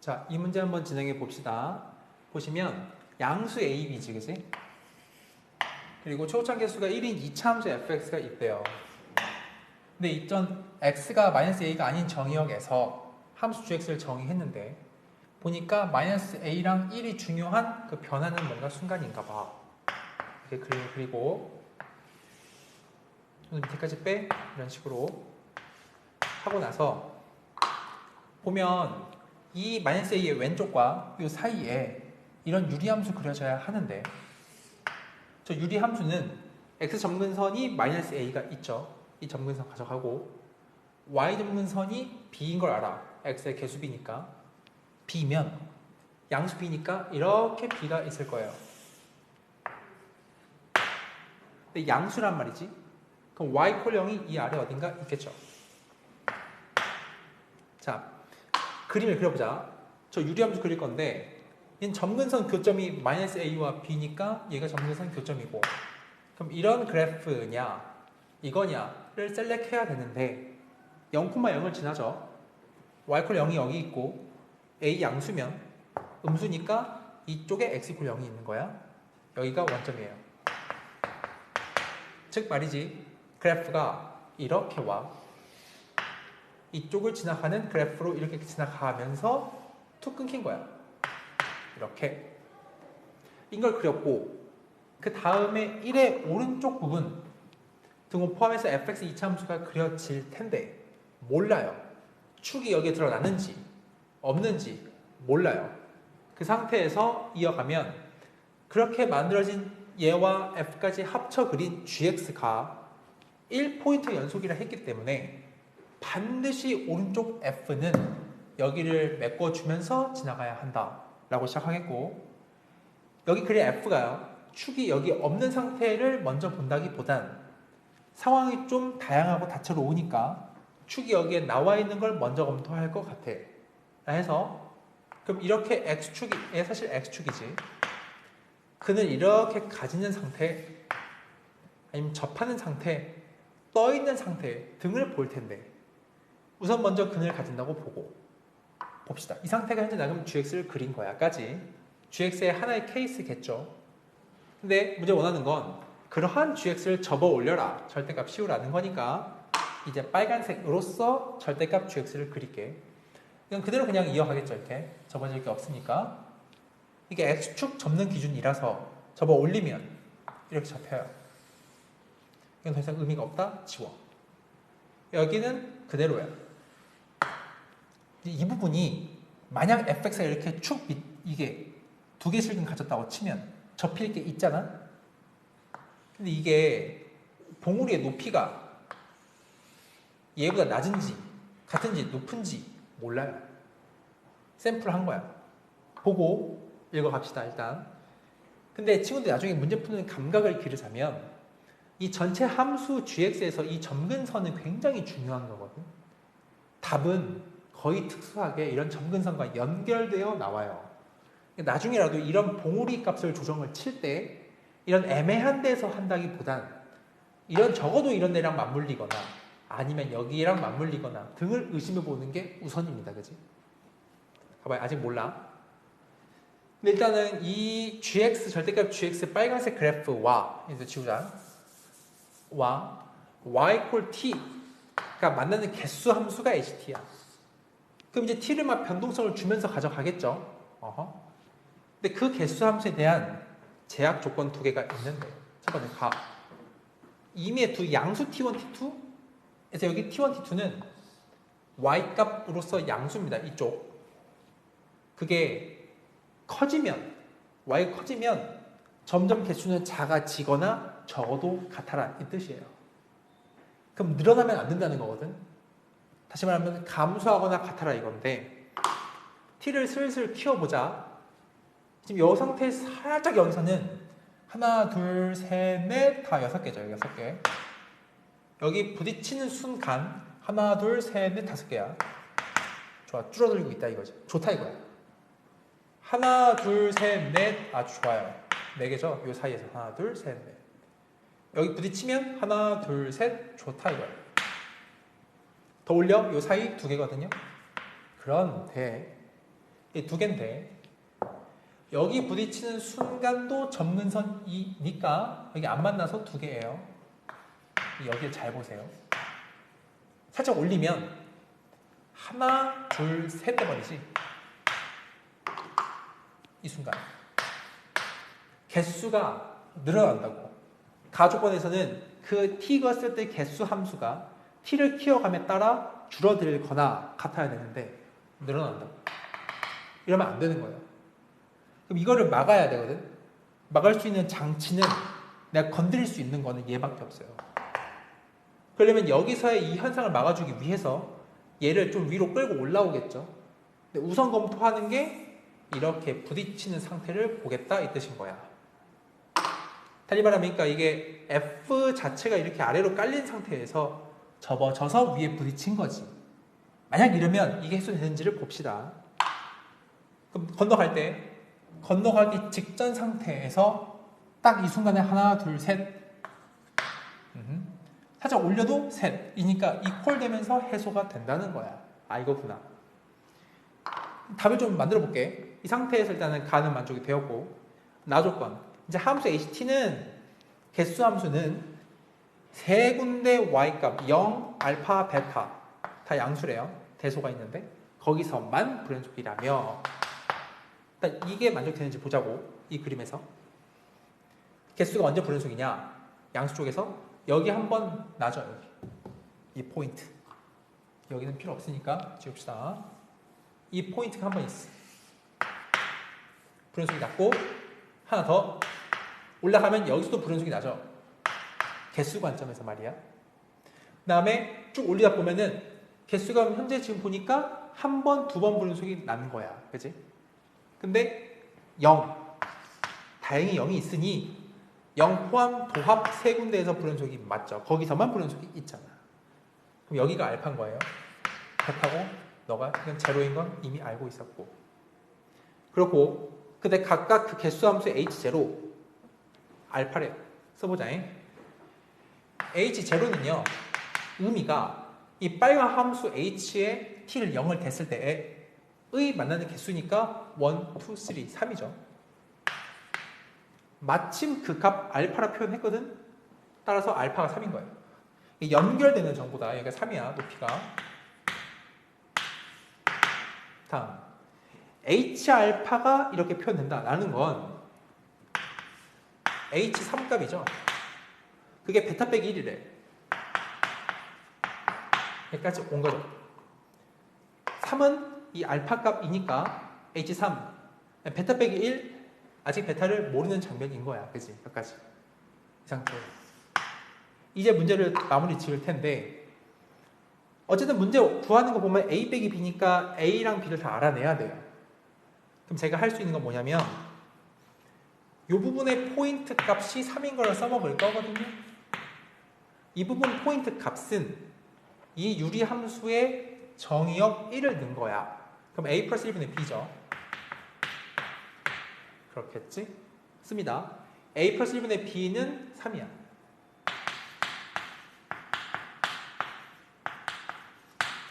자, 이 문제 한번 진행해 봅시다. 보시면 양수 a, b지, 그지? 그리고 초고참 개수가 1인 2차 함수 fx가 있대요. 근데 있던 x가 -a가 아닌 정의역에서 함수 gx를 정의했는데 보니까 -a랑 1이 중요한 그 변하는 뭔가 순간인가 봐. 이렇게 그림을 그리고 밑에까지 빼 이런 식으로 하고 나서 보면 이 -a의 왼쪽과 이 사이에 이런 유리함수 그려져야 하는데 저 유리함수는 x 점근선이 -a가 있죠. 이 점근선 가져가고 y 점근선이 b인 걸 알아. x의 개수 b니까 b면 양수 b니까 이렇게 b가 있을 거예요. 근데 양수란 말이지. 그럼 y 콜 0이 이 아래 어딘가 있겠죠. 자, 그림을 그려보자. 저 유리함수 그릴 건데 얘는 점근선 교점이 -a와 b니까 얘가 점근선 교점이고 그럼 이런 그래프냐 이거냐를 셀렉해야 되는데 0,0을 지나죠. y 콜 0이 여기 있고 a 양수면 음수니까 이쪽에 x 콜 0이 있는 거야. 여기가 원점이에요. 즉 말이지 그래프가 이렇게 와 이쪽을 지나가는 그래프로 이렇게 지나가면서 툭 끊긴 거야. 이렇게 이걸 그렸고 그 다음에 1의 오른쪽 부분 등호 포함해서 fx 2차 함수가 그려질 텐데 몰라요. 축이 여기에 드러나는지 없는지 몰라요. 그 상태에서 이어가면 그렇게 만들어진 얘와 f까지 합쳐 그린 gx가 1포인트 연속이라 했기 때문에 반드시 오른쪽 f는 여기를 메꿔주면서 지나가야 한다 라고 시작하겠고 여기 그린 f가요 축이 여기 없는 상태를 먼저 본다기보단 상황이 좀 다양하고 다채로우니까 축이 여기에 나와 있는 걸 먼저 검토할 것 같아 해서 그럼 이렇게 x축이 얘 사실 x축이지 그는 이렇게 가지는 상태 아니면 접하는 상태 떠있는 상태 등을 볼 텐데 우선 먼저 그늘 가진다고 보고 봅시다. 이 상태가 현재 나름 gx를 그린 거야까지 gx의 하나의 케이스겠죠. 근데 문제 원하는 건 그러한 gx를 접어 올려라 절대값 씌우라는 거니까 이제 빨간색으로서 절대값 gx를 그릴게. 이건 그대로 그냥 이어가겠죠. 이렇게 접어질 게 없으니까 이게 x축 접는 기준이라서 접어 올리면 이렇게 접혀요. 이건 더 이상 의미가 없다. 지워. 여기는 그대로야. 이 부분이 만약 fx가 이렇게 축 이게 두 개씩은 가졌다고 치면 접힐 게 있잖아. 근데 이게 봉우리의 높이가 얘보다 낮은지 같은지 높은지 몰라요. 샘플을 한 거야. 보고 읽어갑시다 일단. 근데 친구들 나중에 문제 푸는 감각을 기르자면 이 전체 함수 gx에서 이 점근선은 굉장히 중요한 거거든. 답은 거의 특수하게 이런 점근선과 연결되어 나와요. 나중에라도 이런 봉우리 값을 조정을 칠 때 이런 애매한 데서 한다기보단 이런 적어도 이런 데랑 맞물리거나 아니면 여기랑 맞물리거나 등을 의심해 보는 게 우선입니다. 그치? 봐봐요. 아직 몰라. 근데 일단은 이 gx 절대값 gx 빨간색 그래프와 이제 지우자 와 y 콜 t가 만나는 개수 함수가 ht야. 그럼 이제 t를 막 변동성을 주면서 가져가겠죠. 근데 그 개수 함수에 대한 제약 조건 두 개가 있는데 첫 번째 가 이미의 두 양수 t1, t2 그래서 여기 t1, t2는 y 값으로서 양수입니다. 이쪽 그게 커지면 y가 커지면 점점 개수는 작아지거나 적어도 같아라 이 뜻이에요. 그럼 늘어나면 안 된다는 거거든. 다시 말하면 감소하거나 같아라 이건데 t를 슬슬 키워보자. 지금 이 상태에서 살짝 여기서는 하나, 둘, 셋, 넷 다 6개죠. 6개. 여기 부딪히는 순간 하나, 둘, 셋, 넷 5개야. 좋아. 줄어들고 있다 이거지. 좋다 이거야. 하나, 둘, 셋, 넷 아주 좋아요. 4개죠. 이 사이에서 하나, 둘, 셋, 넷. 여기 부딪히면 하나, 둘, 셋 좋다 이거야. 더 올려. 이 사이 2개거든요. 그런데 이 두 개인데 여기 부딪히는 순간도 점근선이니까 여기 안 만나서 두 개예요. 여기를 잘 보세요. 살짝 올리면 하나, 둘, 셋 돼버리지. 이 순간 개수가 늘어난다고. 가족권에서는 그 t 걷을 때 개수 함수가 t를 키워감에 따라 줄어들거나 같아야 되는데 늘어난다고. 이러면 안 되는 거예요. 그럼 이거를 막아야 되거든. 막을 수 있는 장치는 내가 건드릴 수 있는 거는 얘밖에 없어요. 그러려면 여기서의 이 현상을 막아주기 위해서 얘를 좀 위로 끌고 올라오겠죠. 근데 우선 검토하는 게 이렇게 부딪히는 상태를 보겠다 이 뜻인 거야. 다시 말하면 이게 F 자체가 이렇게 아래로 깔린 상태에서 접어져서 위에 부딪힌 거지. 만약 이러면 이게 해소되는지를 봅시다. 그럼 건너가기 직전 상태에서 딱 이 순간에 하나, 둘, 셋. 살짝 올려도 셋이니까 이퀄 되면서 해소가 된다는 거야. 아, 이거구나. 답을 좀 만들어 볼게. 이 상태에서 일단은 가는 만족이 되었고, 나조건. 이제 함수 ht는 개수 함수는 세 군데 y값 0, 알파, 베타 다 양수래요. 대소가 있는데 거기서만 불연속이라며. 일단 이게 만족되는지 보자고. 이 그림에서 개수가 언제 불연속이냐? 양수 쪽에서 여기 한번 놔줘. 여기 이 포인트. 여기는 필요 없으니까 지웁시다. 이 포인트가 한 번 있어. 불연속이 낮고 하나 더 올라가면 여기서도 불연속이 나죠. 개수 관점에서 말이야. 그 다음에 쭉 올리다 보면은 개수가 현재 지금 보니까 한 번, 두 번 불연속이 나는 거야. 그치? 근데 0. 다행히 0이 있으니 0 포함 도합 세 군데에서 불연속이 맞죠. 거기서만 불연속이 있잖아. 그럼 여기가 알파인 거예요. 베타고 너가 이건 제로인 건 이미 알고 있었고. 그렇고 근데 각각 그 개수 함수 h0 알파래 써보자. h0는요 의미가 이 빨간 함수 h에 t를 0을 댔을 때의 만나는 개수니까 1, 2, 3, 3이죠. 마침 그 값 알파라 표현했거든. 따라서 알파가 3인 거예요. 연결되는 정보다. 여기가 3이야 높이가. 다음 H알파가 이렇게 표현된다 라는 건 H3 값이죠. 그게 베타 빼기 1이래. 여기까지 온 거죠. 3은 이 알파 값이니까 H3 베타 빼기 1 아직 베타를 모르는 장면인 거야. 그치? 여기까지 이 상태. 이제 문제를 마무리 지을 텐데 어쨌든 문제 구하는 거 보면 A 빼기 B니까 A랑 B를 다 알아내야 돼요. 그럼 제가 할 수 있는 건 뭐냐면 이 부분의 포인트 값이 3인 걸 써먹을 거거든요. 이 부분 포인트 값은 이 유리함수의 정의역 1을 넣은 거야. 그럼 A 플러스 1분의 B죠. 그렇겠지? 씁니다. A 플러스 1분의 B는 3이야.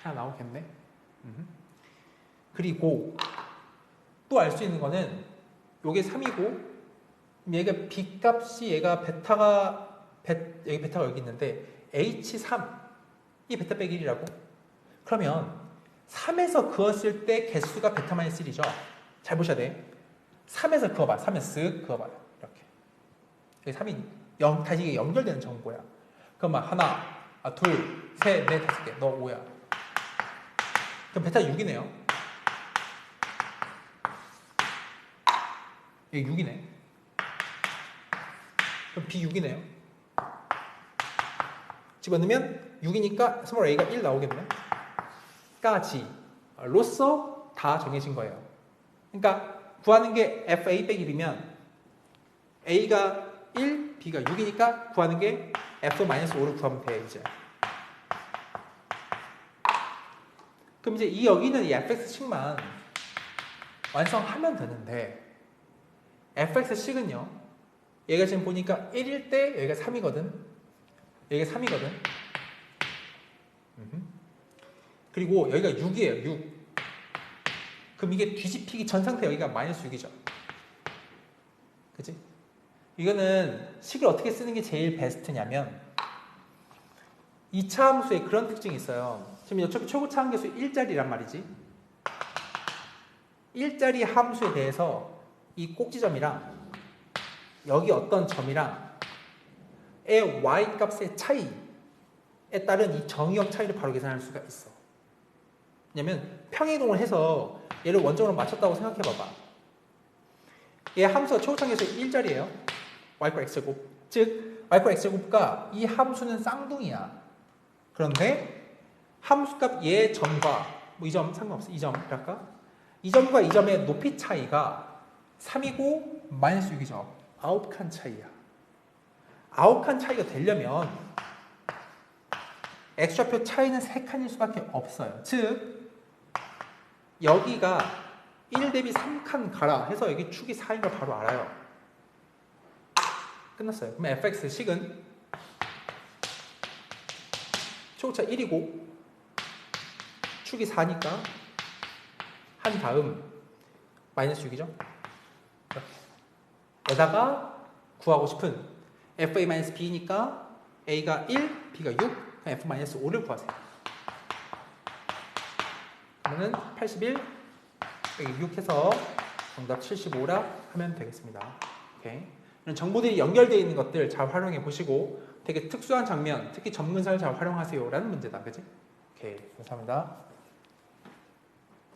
하나 나오겠네. 그리고 또 알 수 있는 거는 요게 3이고 얘가 B 값이 얘가 여기 베타가 여기 있는데 H3 이 베타 빼기 1이라고? 그러면 3에서 그었을 때 개수가 베타 마이너스 1이죠. 잘 보셔야 돼. 3에서 그어봐. 3에서 쓱 그어봐요. 이렇게. 여기 3이 다시 이게 연결되는 정보야. 그러면 하나, 둘, 셋, 넷, 다섯 개. 너 5야. 그럼 베타 6이네요. 여기 6이네. 그럼 B 6이네요. 집어넣으면 6이니까 스몰 a가 1 나오겠네. 까지 로써 다 정해진 거예요. 그러니까 구하는 게 FA 빼기 B면 A가 1, B가 6이니까 구하는 게 F-5를 구하면 돼 이제. 그럼 이제 이 여기는 이 fx식만 완성하면 되는데 fx식은요 얘가 지금 보니까 1일 때 여기가 3이거든. 여기가 3이거든. 그리고 여기가 6이에요. 6. 그럼 이게 뒤집히기 전 상태 여기가 마이너스 6이죠. 그치? 이거는 식을 어떻게 쓰는 게 제일 베스트냐면 2차 함수에 그런 특징이 있어요. 지금 어차피 최고차 함계수 1짜리란 말이지. 1짜리 함수에 대해서 이 꼭지점이랑 여기 어떤 점이랑 의 y 값의 차이에 따른 이 정의역 차이를 바로 계산할 수가 있어. 왜냐면 평행이동을 해서 얘를 원점으로 맞췄다고 생각해 봐봐. 얘 함수가 최고차함계수 1짜리예요. y과 x제곱. 즉 y과 x제곱과 이 함수는 쌍둥이야. 그런데 함수값 얘 점과 뭐 이 점 상관없어. 이 점이랄까? 이 점과 이 점의 높이 차이가 3이고 마이너스 6이죠. 9칸 차이야. 9칸 차이가 되려면 x좌표 차이는 3칸일 수밖에 없어요. 즉 여기가 1 대비 3칸 가라 해서 여기 축이 4인 걸 바로 알아요. 끝났어요. 그럼 fx 식은 최고차 1이고 축이 4니까 한 다음 마이너스 6이죠. 에다가 구하고 싶은 fa-b니까 a가 1, b가 6, 그럼 f-5를 구하세요. 그러면 81, 6 해서 정답 75라 하면 되겠습니다. 오케이. 이런 정보들이 연결되어 있는 것들 잘 활용해 보시고 되게 특수한 장면, 특히 전문사를 잘 활용하세요 라는 문제다. 그치? 오케이. 감사합니다.